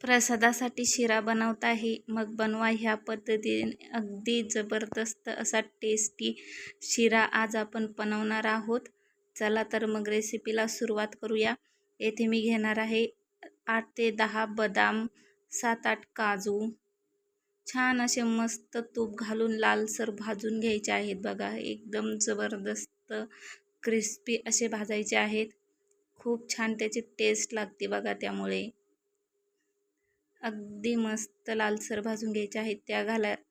प्रसादासाठी शिरा बनवता आहे मग बनवा ह्या पद्धतीने अगदी जबरदस्त असा टेस्टी शिरा आज आपण बनवणार आहोत। चला तर मग रेसिपीला सुरुवात करूया। येथे मी घेणार आहे 8 ते 10 बदाम, 7-8 काजू, छान असे मस्त तूप घालून लालसर भाजून घ्यायचे आहेत। बघा एकदम जबरदस्त क्रिस्पी असे भाजायचे आहेत। खूप छान त्याची टेस्ट लागते बघा, त्यामुळे अगदी मस्त लालसर भाजून घ्यायचे आहेत।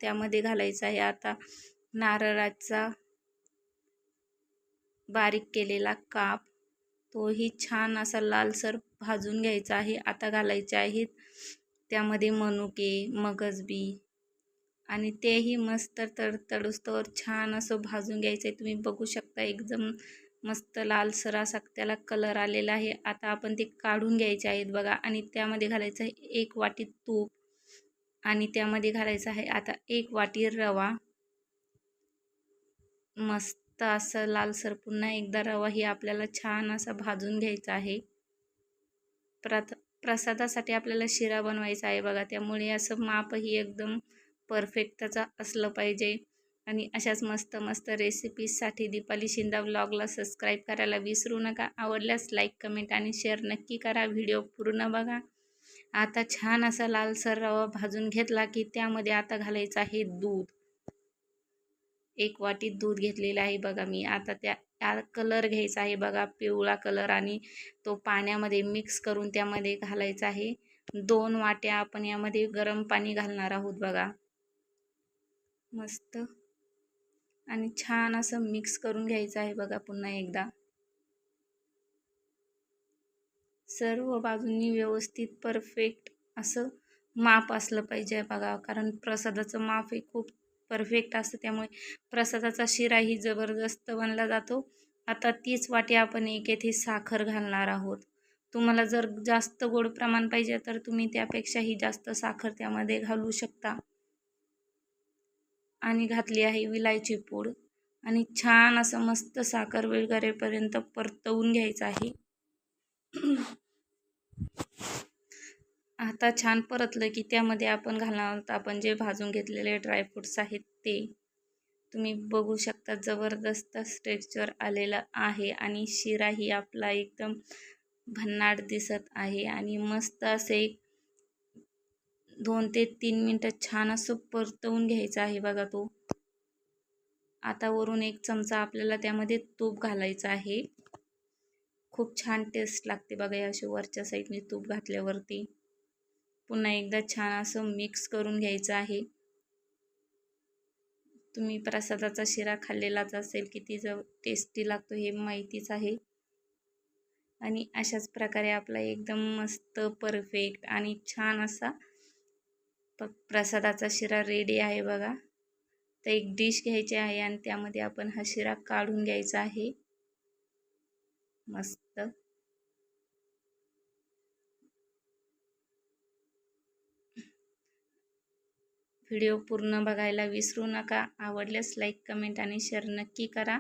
त्यामध्ये घालायचा आहे आता नारळाचा बारीक केलेला काप, तोही छान असा लालसर भाजून घ्यायचा आहे। आता घालायचे आहेत त्यामध्ये मनुके, मगजबी आणि तेही मस्त तडतडूस्तवर छान असं भाजून घ्यायचं आहे। तुम्ही बघू शकता एकदम मस्त लालसर असा त्याला कलर आलेला आहे। आता आपण ते काढून घ्यायचे आहेत बघा, आणि त्यामध्ये घालायचं आहे 1 वाटी तूप, आणि त्यामध्ये घालायचं आहे आता 1 वाटी रवा। मस्त असं लालसर पुन्हा एकदा रवा ही आपल्याला छान असा भाजून घ्यायचा आहे। प्रसादासाठी आपल्याला शिरा बनवायचा आहे बघा, त्यामुळे असं मापही एकदम परफेक्ट त्याचा असलं पाहिजे। आणि अशाच मस्त मस्त रेसिपीजसाठी दीपाली शिंदा व्लॉगला सबस्क्राईब करायला विसरू नका। आवडल्यास लाईक, कमेंट आणि शेअर नक्की करा। व्हिडिओ पूर्ण बघा। आता छान असा लालसर रवा भाजून घेतला की त्यामध्ये आता घालायचं आहे दूध। 1 वाटी दूध घेतलेलं आहे बघा मी। आता त्या कलर घ्यायचा आहे बघा, पिवळा कलर, आणि तो पाण्यामध्ये मिक्स करून त्यामध्ये घालायचा आहे। 2 वाट्या आपण यामध्ये गरम पाणी घालणार आहोत बघा, मस्त, आणि छान असं मिक्स करून घ्यायचं आहे बघा। पुन्हा एकदा सर्व बाजूंनी व्यवस्थित परफेक्ट असं माप असलं पाहिजे बघा, कारण प्रसादाचं माप हे खूप परफेक्ट असतं, त्यामुळे प्रसादाचा शिराही जबरदस्त बनला जातो। आता 30 वाटी आपण येथे साखर घालणार आहोत। तुम्हाला जर जास्त गोड प्रमाण पाहिजे तर तुम्ही त्यापेक्षाही जास्त साखर त्यामध्ये घालू शकता। आणि घातली आहे विलायची पूड, आणि छान असं मस्त साखर विरघळेपर्यंत परतवून घ्यायचं आहे। आता छान परतलं की त्यामध्ये आपण घालणार आहोत आपण जे भाजून घेतलेले ड्रायफ्रुट्स आहेत ते। तुम्ही बघू शकता जबरदस्त टेक्स्चर आलेलं आहे, आणि शिराही आपला एकदम भन्नाट दिसत आहे। आणि मस्त असे 2 ते 3 मिनिटं छान असं परतवून घ्यायचं आहे बघा तो। आता वरून 1 चमचा आपल्याला त्यामध्ये तूप घालायचं आहे। खूप छान टेस्ट लागते बघा या अशी वरच्या साईडने तूप घातल्यावरती। पुन्हा एकदा छान असं मिक्स करून घ्यायचं आहे। तुम्ही प्रसादाचा शिरा खाल्लेलाच असेल, किती टेस्टी लागतो हे माहितीच आहे। आणि अशाच प्रकारे आपला एकदम मस्त परफेक्ट आणि छान असा प्रसादाचा शिरा रेडी आहे बघा। तर एक डिश घ्यायची आहे आणि त्यामध्ये आपण हा शिरा काढून घ्यायचा आहे, मस्त। व्हिडिओ पूर्ण बघायला विसरू नका। आवडल्यास लाईक, कमेंट आणि शेअर नक्की करा।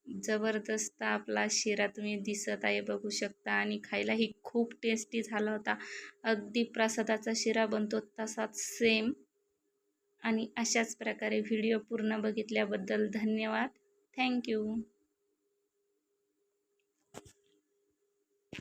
जबरदस्त आपला शिरा तुम्ही दिसत आहे, बघू शकता, आणि खायलाही खूप टेस्टी झाला होता। अगदी प्रसादाचा शिरा बनतो तसाच सेम। आणि अशाच प्रकारे व्हिडिओ पूर्ण बघितल्याबद्दल धन्यवाद। थँक्यू।